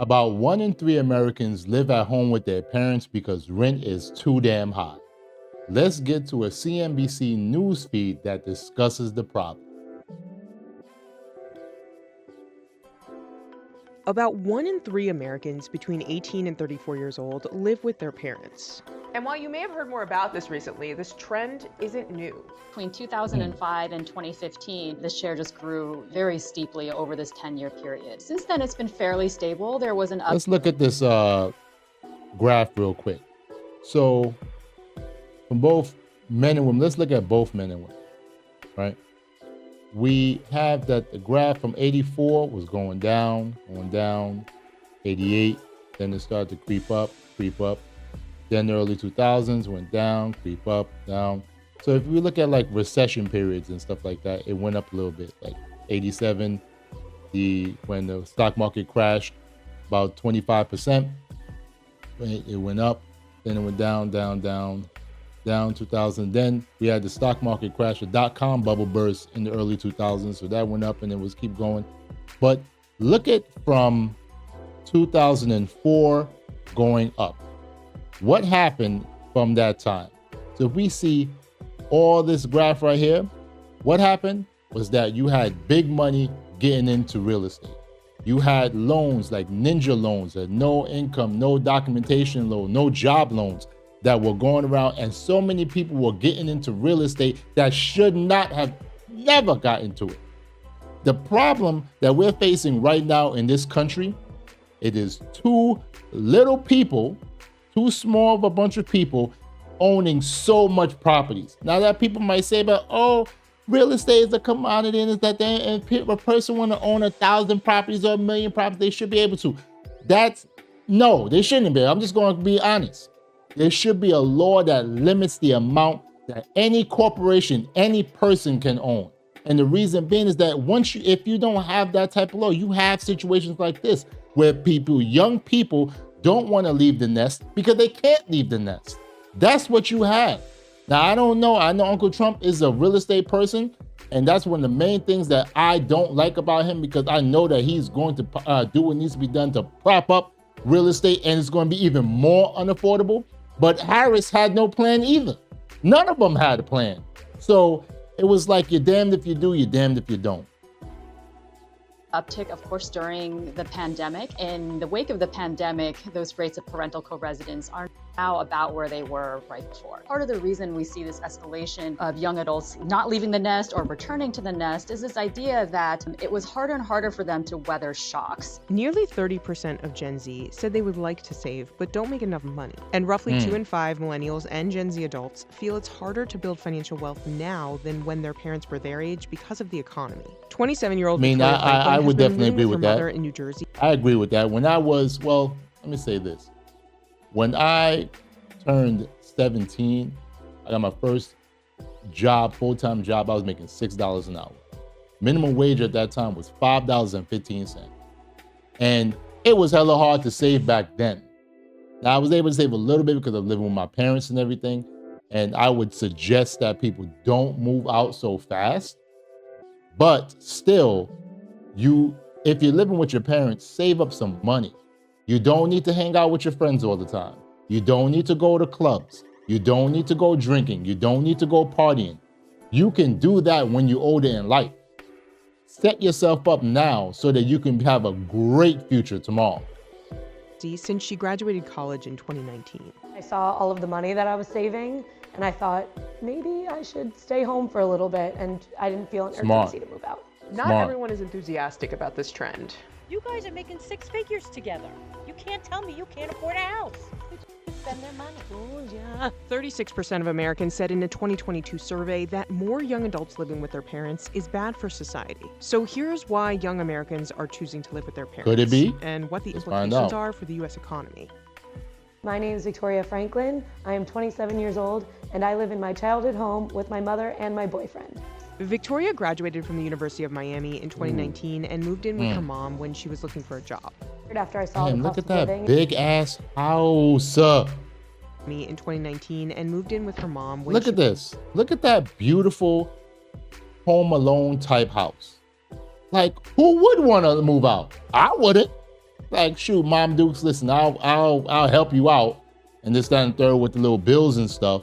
About 1 in 3 Americans live at home with their parents because rent is too damn high. Let's get to a CNBC news feed that discusses the problem. About 1 in 3 Americans between 18 and 34 years old live with their parents. And while you may have heard more about this recently, this trend isn't new. Between 2005 and 2015, the share just grew very steeply over this 10-year period. Since then, it's been fairly stable. There was an Let's look at this graph real quick. So, from both men and women, let's look at both men and women, right? We have that the graph from 84 was going down, 88, then it started to creep up. Then the early 2000s went down, creep up, down. So if we look at like recession periods and stuff like that, it went up a little bit. Like 87, when the stock market crashed, about 25%, it went up. Then it went down, 2000. Then we had the stock market crash, the dot-com bubble burst in the early 2000s. So that went up and it was keep going. But look at from 2004 going up. What happened from that time? So if we see all this graph right here, what happened was that you had big money getting into real estate. You had loans like ninja loans, that no income, no documentation loan, no job loans that were going around, and so many people were getting into real estate that should not have never got into it. The problem that we're facing right now in this country, it is too little people, too small of a bunch of people owning so much properties. Now that people might say, but real estate is a commodity, and is that if a person want to own 1,000 properties or 1,000,000 properties, they should be able to. No, they shouldn't be. I'm just going to be honest. There should be a law that limits the amount that any corporation, any person can own. And the reason being is that if you don't have that type of law, you have situations like this where young people don't want to leave the nest because they can't leave the nest. That's what you have. Now, I don't know. I know Uncle Trump is a real estate person, and that's one of the main things that I don't like about him, because I know that he's going to do what needs to be done to prop up real estate, and it's going to be even more unaffordable. But Harris had no plan either. None of them had a plan. So it was like, you're damned if you do, you're damned if you don't. uptick, of course, during the pandemic. In the wake of the pandemic, those rates of parental co-residence are now about where they were right before. Part of the reason we see this escalation of young adults not leaving the nest or returning to the nest is this idea that it was harder and harder for them to weather shocks. Nearly 30% of Gen Z said they would like to save, but don't make enough money. And roughly 2 in 5 millennials and Gen Z adults feel it's harder to build financial wealth now than when their parents were their age because of the economy. 27-year-old I would definitely agree with that. In New Jersey. I agree with that. When I was, well, let me say this. When I turned 17, I got my first job, full-time job. I was making $6 an hour. Minimum wage at that time was $5.15. And it was hella hard to save back then. Now, I was able to save a little bit because I'm living with my parents and everything. And I would suggest that people don't move out so fast. But still, if you're living with your parents, save up some money. You don't need to hang out with your friends all the time. You don't need to go to clubs. You don't need to go drinking. You don't need to go partying. You can do that when you're older in life. Set yourself up now so that you can have a great future tomorrow. Since she graduated college in 2019. I saw all of the money that I was saving, and I thought maybe I should stay home for a little bit, and I didn't feel an urgency to move out. Not everyone is enthusiastic about this trend. You guys are making 6 figures together. You can't tell me you can't afford a house. They spend their money. Oh, yeah. 36% of Americans said in a 2022 survey that more young adults living with their parents is bad for society. So here's why young Americans are choosing to live with their parents. Could it be? And what the Let's implications are for the U.S. economy. My name is Victoria Franklin. I am 27 years old, and I live in my childhood home with my mother and my boyfriend. Victoria graduated from the University of Miami in 2019 and moved in with her mom when she was looking for a job. After I saw the Look cost at of that living. big ass house. In 2019 and moved in with her mom when Look at this. Look at that beautiful Home Alone type house. Like, who would want to move out? I wouldn't. like, shoot, Mom Dukes, listen, I'll help you out, and this, that, and third with the little bills and stuff.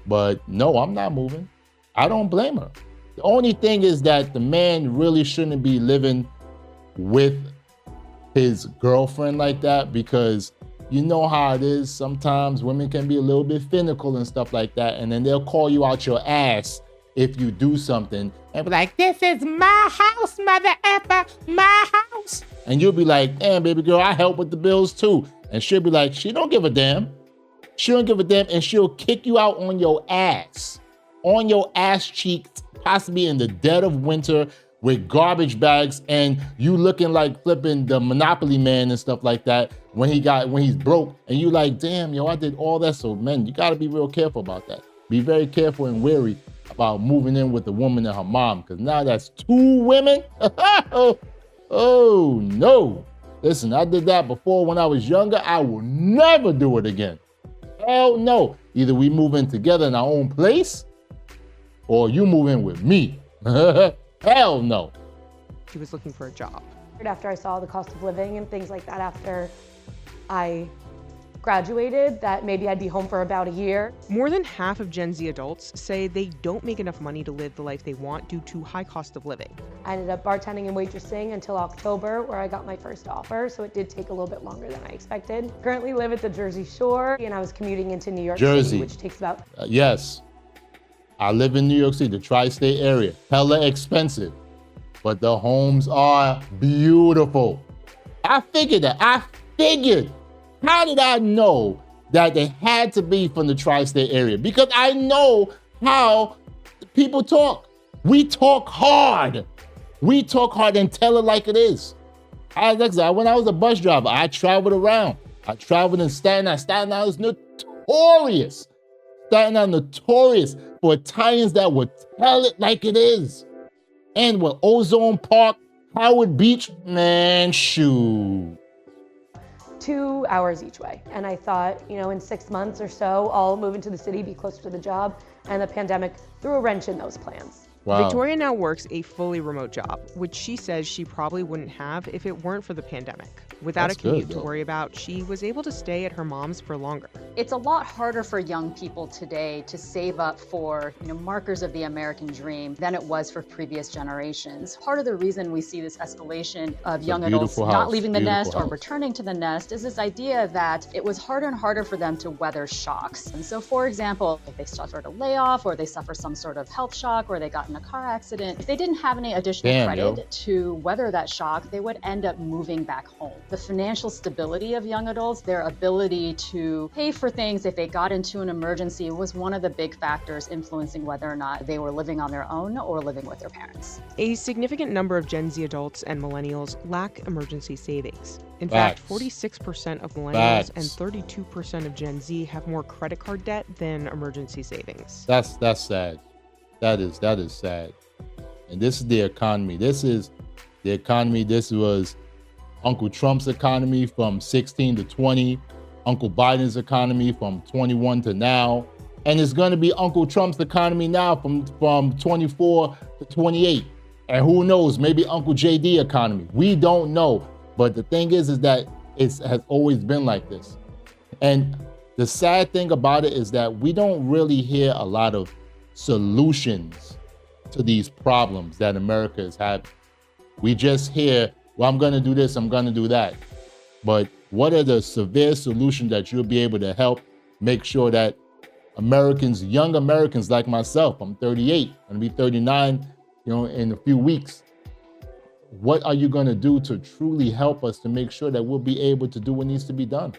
But no, I'm not moving. I don't blame her. The only thing is that the man really shouldn't be living with his girlfriend like that, because you know how it is. Sometimes women can be a little bit finical and stuff like that, and then they'll call you out your ass if you do something and be like, this is my house, mother effer, my house. And you'll be like, damn, baby girl, I help with the bills too. And she'll be like, she don't give a damn. She don't give a damn, and she'll kick you out on your ass cheeks, possibly in the dead of winter with garbage bags, and you looking like flipping the Monopoly man and stuff like that when he's broke, and you like, damn, yo, I did all that. So men, you gotta be real careful about that. Be very careful and wary about moving in with the woman and her mom, because now that's 2 women. Oh no. Listen, I did that before when I was younger. I will never do it again. Hell no. Either we move in together in our own place, or you move in with me. Hell no. She was looking for a job. After I saw the cost of living and things like that after I graduated, that maybe I'd be home for about a year. More than half of Gen Z adults say they don't make enough money to live the life they want due to high cost of living. I ended up bartending and waitressing until October, where I got my first offer, so it did take a little bit longer than I expected. Currently live at the Jersey Shore, and I was commuting into New York City, which takes about... Yes, I live in New York City, the tri-state area. Hella expensive, but the homes are beautiful. I figured that. How did I know that they had to be from the tri-state area? Because I know how people talk. We talk hard. We talk hard and tell it like it is. When I was a bus driver, I traveled around. I traveled in Staten Island. Staten Island is notorious. Staten Island notorious for Italians that would tell it like it is. And with Ozone Park, Howard Beach, man, shoot. 2 hours each way. And I thought, in 6 months or so, I'll move into the city, be closer to the job, and the pandemic threw a wrench in those plans. Wow. Victoria now works a fully remote job, which she says she probably wouldn't have if it weren't for the pandemic. Without That's a commute good, to worry about, she was able to stay at her mom's for longer. It's a lot harder for young people today to save up for, markers of the American dream than it was for previous generations. Part of the reason we see this escalation of young adults not leaving the nest or returning to the nest is this idea that it was harder and harder for them to weather shocks. And so, for example, if they suffered a layoff or they suffer some sort of health shock or they got in a car accident, if they didn't have any additional credit to weather that shock, they would end up moving back home. The financial stability of young adults, their ability to pay for things if they got into an emergency, was one of the big factors influencing whether or not they were living on their own or living with their parents. A significant number of Gen Z adults and millennials lack emergency savings. In fact, 46% of millennials and 32% of Gen Z have more credit card debt than emergency savings. That's sad. That is sad. And this is the economy. This is the economy. This was Uncle Trump's economy from 16 to 20, Uncle Biden's economy from 21 to now, and it's going to be Uncle Trump's economy now from 24 to 28. And who knows, maybe Uncle JD economy. We don't know. But the thing is that it has always been like this. And the sad thing about it is that we don't really hear a lot of solutions to these problems that America is having. We just hear, well, I'm going to do this, I'm going to do that. But what are the severe solutions that you'll be able to help make sure that Americans, young Americans like myself, I'm 38, I'm going to be 39, in a few weeks. What are you going to do to truly help us to make sure that we'll be able to do what needs to be done?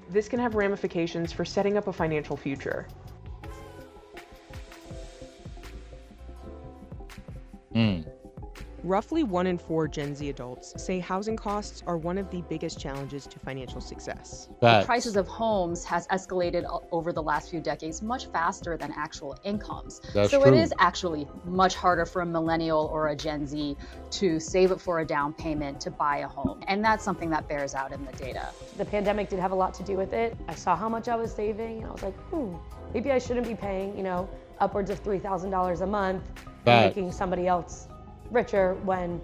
This can have ramifications for setting up a financial future. Roughly 1 in 4 Gen Z adults say housing costs are one of the biggest challenges to financial success. The prices of homes has escalated over the last few decades much faster than actual incomes. That's so true. It is actually much harder for a millennial or a Gen Z to save up for a down payment to buy a home. And that's something that bears out in the data. The pandemic did have a lot to do with it. I saw how much I was saving and I was like, maybe I shouldn't be paying, upwards of $3,000 a month and making somebody else richer when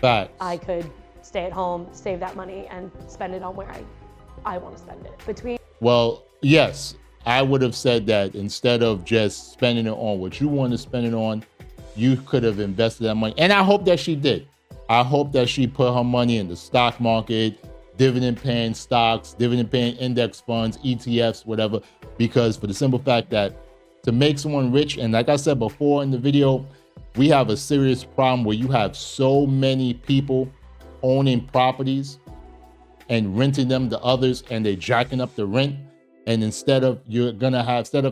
I could stay at home, save that money, and spend it on where I want to spend it. Well, yes, I would have said that instead of just spending it on what you want to spend it on, you could have invested that money. And I hope that she did. I hope that she put her money in the stock market, dividend-paying stocks, dividend-paying index funds, ETFs, whatever, because for the simple fact that to make someone rich, and like I said before in the video, we have a serious problem where you have so many people owning properties and renting them to others, and they're jacking up the rent. And instead of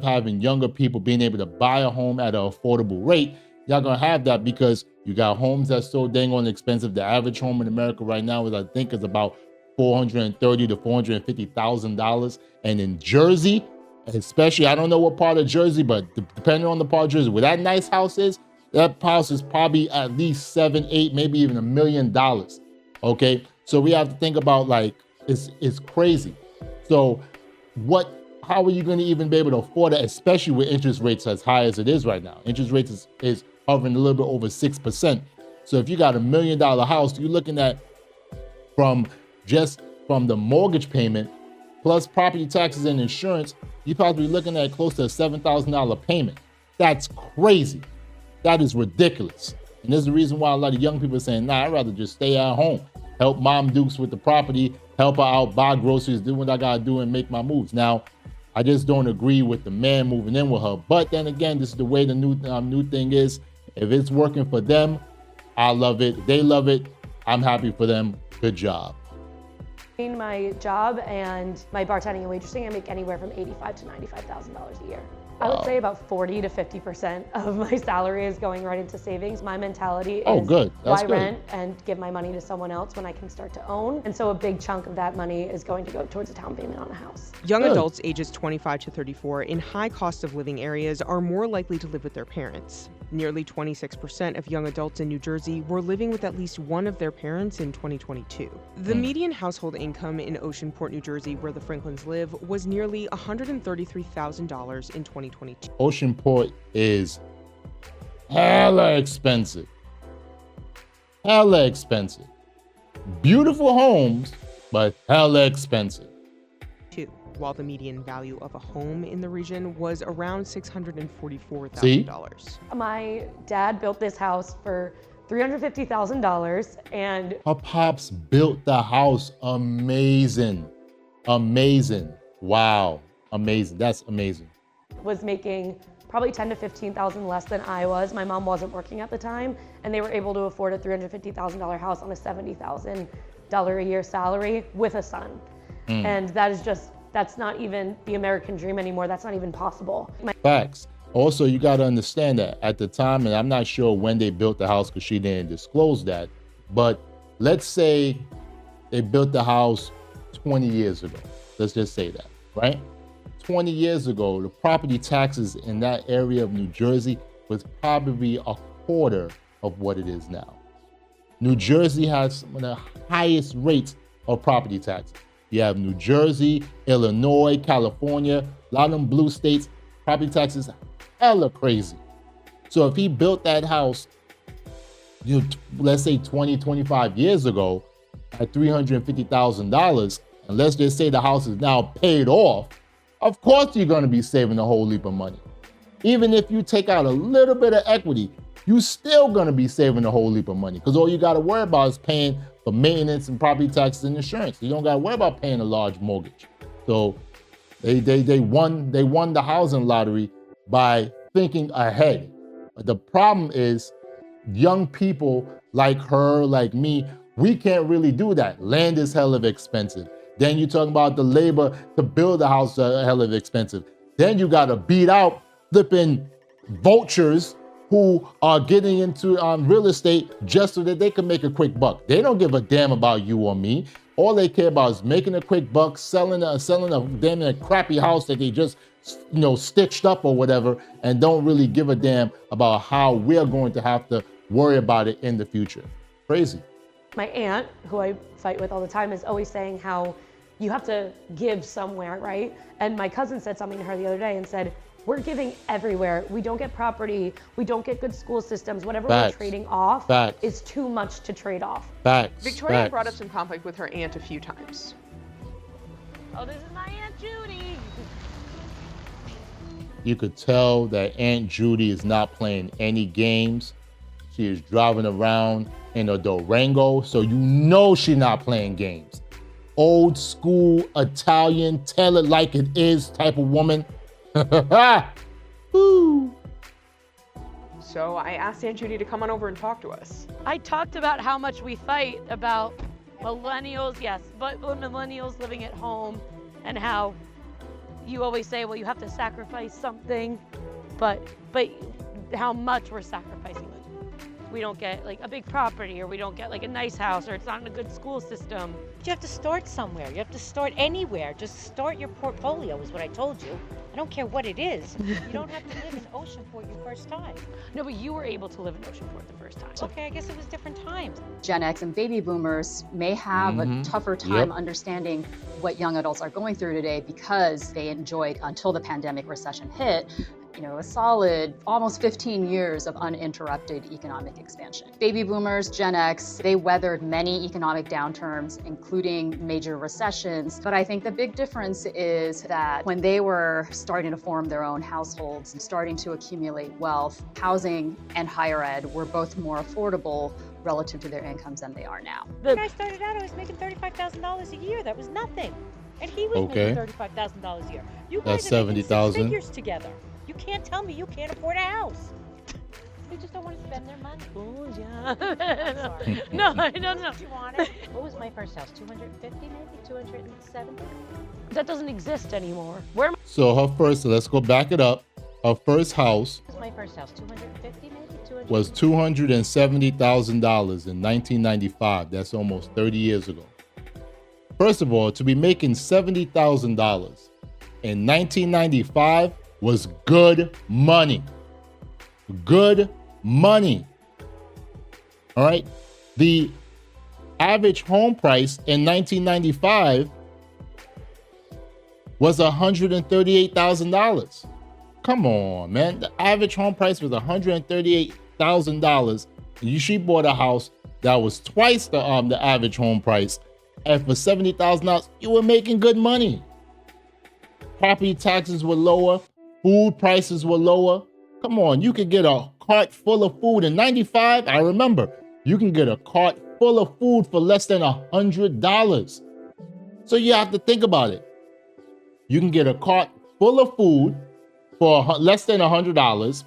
having younger people being able to buy a home at an affordable rate, you're gonna have that because you got homes that's so dang on expensive. The average home in America right now is about $430,000 to $450,000. And in Jersey, especially, I don't know what part of Jersey, but depending on the part of Jersey, where that nice house is, that house is probably at least 7, 8, maybe even $1 million. Okay, so we have to think about, like, it's crazy. So how are you going to even be able to afford it, especially with interest rates as high as it is right now? Interest rates is hovering a little bit over 6%. So if you got $1 million house, you're looking at from the mortgage payment plus property taxes and insurance, you're probably looking at close to a $7,000 payment. That's crazy. That is ridiculous. And there's a reason why a lot of young people are saying, nah, I'd rather just stay at home, help Mom Dukes with the property, help her out, buy groceries, do what I gotta do and make my moves. Now, I just don't agree with the man moving in with her. But then again, this is the way the new thing is. If it's working for them, I love it. They love it. I'm happy for them. Good job. Between my job and my bartending and waitressing, I make anywhere from $85,000 to $95,000 a year. I would say about 40 to 50% of my salary is going right into savings. My mentality is why rent and give my money to someone else when I can start to own. And so a big chunk of that money is going to go towards a down payment on a house. Young adults ages 25 to 34 in high cost of living areas are more likely to live with their parents. Nearly 26% of young adults in New Jersey were living with at least one of their parents in 2022. The median household income in Oceanport, New Jersey, where the Franklins live, was nearly $133,000 in 2022. Oceanport is hella expensive. Hella expensive. Beautiful homes, but hella expensive. While the median value of a home in the region was around $644,000. My dad built this house for $350,000 and her pops built the house. Amazing. Amazing. Wow. Amazing. That's amazing. Was making probably $10,000 to $15,000 less than I was. My mom wasn't working at the time, and they were able to afford a $350,000 house on a $70,000 a year salary with a son. And that is just, that's not even the American dream anymore. That's not even possible. Facts. Also, you got to understand that at the time, and I'm not sure when they built the house because she didn't disclose that, but let's say they built the house 20 years ago. Let's just say that, right? 20 years ago, the property taxes in that area of New Jersey was probably a quarter of what it is now. New Jersey has some of the highest rates of property taxes. You have New Jersey, Illinois, California, a lot of them blue states, property taxes hella crazy. So if he built that house, let's say 20, 25 years ago at $350,000, and let's just say the house is now paid off, of course you're gonna be saving a whole heap of money. Even if you take out a little bit of equity, you're still gonna be saving a whole heap of money because all you gotta worry about is paying for maintenance and property taxes and insurance. You don't gotta worry about paying a large mortgage. So they won the housing lottery by thinking ahead. But the problem is young people like her, like me, we can't really do that. Land is hella expensive. Then you're talking about the labor to build a house hella expensive. Then you gotta beat out flipping vultures who are getting into real estate just so that they can make a quick buck. They don't give a damn about you or me. All they care about is making a quick buck, selling a damn a crappy house that they just stitched up or whatever, and don't really give a damn about how we're going to have to worry about it in the future. Crazy. My aunt, who I fight with all the time, is always saying how you have to give somewhere, right? And my cousin said something to her the other day and said, We're giving everywhere. We don't get property. We don't get good school systems. Whatever Facts. we're trading off Facts. is too much to trade off. Facts. Victoria Facts. brought up some conflict with her aunt a few times. Oh, this is my Aunt Judy. You could tell that Aunt Judy is not playing any games. She is driving around in a Durango, so you know she's not playing games. Old school Italian, tell it like it is type of woman. Woo. So I asked Aunt Judy to come on over and talk to us. I talked about how much we fight about millennials, yes, but millennials living at home, and how you always say, well, you have to sacrifice something, but how much we're sacrificing. We don't get like a big property, or we don't get like a nice house, or it's not in a good school system. You have to start somewhere. You have to start anywhere. Just start your portfolio is what I told you. I don't care what it is. You don't have to live in Oceanport your first time. No, but you were able to live in Oceanport the first time. Okay, I guess it was different times. Gen X and baby boomers may have a tougher time understanding what young adults are going through today because they enjoyed, until the pandemic recession hit, a solid almost 15 years of uninterrupted economic expansion. Baby boomers, Gen X, they weathered many economic downturns, including major recessions. But I think the big difference is that when they were starting to form their own households and starting to accumulate wealth, housing and higher ed were both more affordable relative to their incomes than they are now. When I started out, I was making $35,000 a year. That was nothing. And he was making $35,000 a year. You guys That's are making $70,000. 6 figures together. You can't tell me you can't afford a house. They just don't want to spend their money. Oh, yeah. I'm sorry. No, I don't know. Did you want it? What was my first house? 250 maybe? 270? That doesn't exist anymore. Where am So her first, let's go back it up. Her first house What was my first house? 250 maybe? 200? was $270,000 in 1995. That's almost 30 years ago. First of all, to be making $70,000 in 1995 was good money. Good money. All right. The average home price in 1995 was $138,000. Come on, man. The average home price was $138,000. She bought a house that was twice the average home price, and for $70,000, you were making good money. Property taxes were lower. Food prices were lower. Come on, you could get a cart full of food in 95. I remember, you can get a cart full of food for less than $100. So you have to think about it. You can get a cart full of food for less than $100.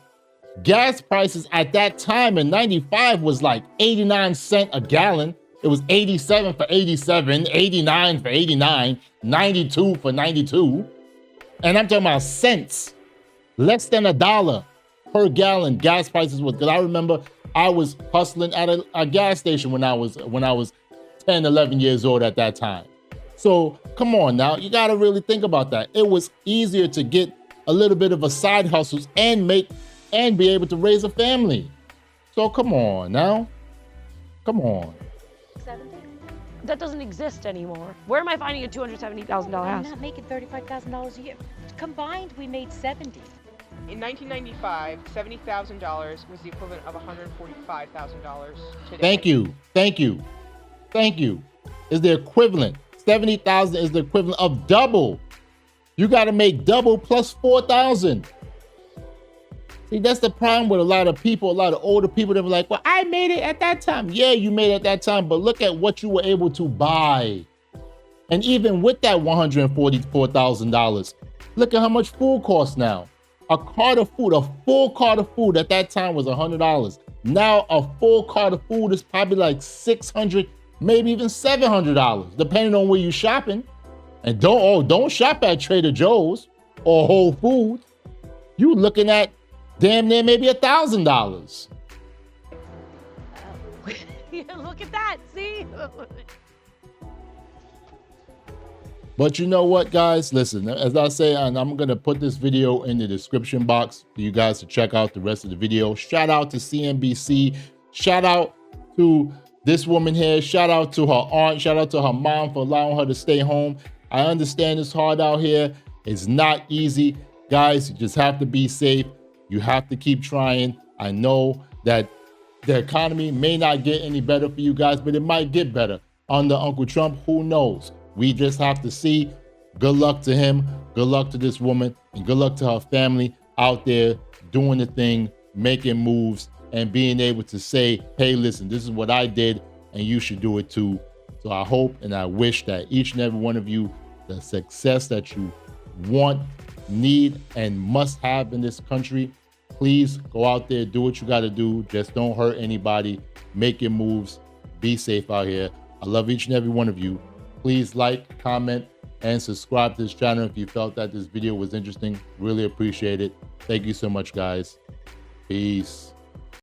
Gas prices at that time in 95 was like 89 cents a gallon. It was 87 for 87, 89 for 89, 92 for 92. And I'm talking about cents. Less than $1 per gallon gas prices was, because I remember I was hustling at a gas station when I was 10, 11 years old at that time. So come on now, you gotta really think about that. It was easier to get a little bit of a side hustles and be able to raise a family. So come on now, come on. 70? that doesn't exist anymore. Where am I finding a $270,000 I'm house? not making $35,000 a year. Combined, we made 70. In 1995, $70,000 was the equivalent of $145,000 today. Thank you. Is the equivalent. 70,000 is the equivalent of double. You got to make double plus 4,000. See, that's the problem with a lot of people, a lot of older people that were like, well, I made it at that time. Yeah, you made it at that time, but look at what you were able to buy. And even with that $144,000, look at how much food costs now. A cart of food, a full cart of food at that time was $100. Now a full cart of food is probably like $600, maybe even $700, depending on where you're shopping. And don't shop at Trader Joe's or Whole Foods. You looking at damn near maybe $1,000. Look at that, see? But you know what, guys? Listen, as I say, and I'm going to put this video in the description box for you guys to check out the rest of the video. Shout out to CNBC. Shout out to this woman here. Shout out to her aunt. Shout out to her mom for allowing her to stay home. I understand it's hard out here. It's not easy. Guys, you just have to be safe. You have to keep trying. I know that the economy may not get any better for you guys, but it might get better under Uncle Trump. Who knows? We just have to see. Good luck to him. Good luck to this woman. And good luck to her family out there doing the thing, making moves, and being able to say, hey, listen, this is what I did, and you should do it too. So I hope and I wish that each and every one of you, the success that you want, need, and must have in this country. Please go out there, do what you got to do. Just don't hurt anybody. Make your moves. Be safe out here. I love each and every one of you. Please like, comment, and subscribe to this channel if you felt that this video was interesting. Really appreciate it. Thank you so much, guys. Peace.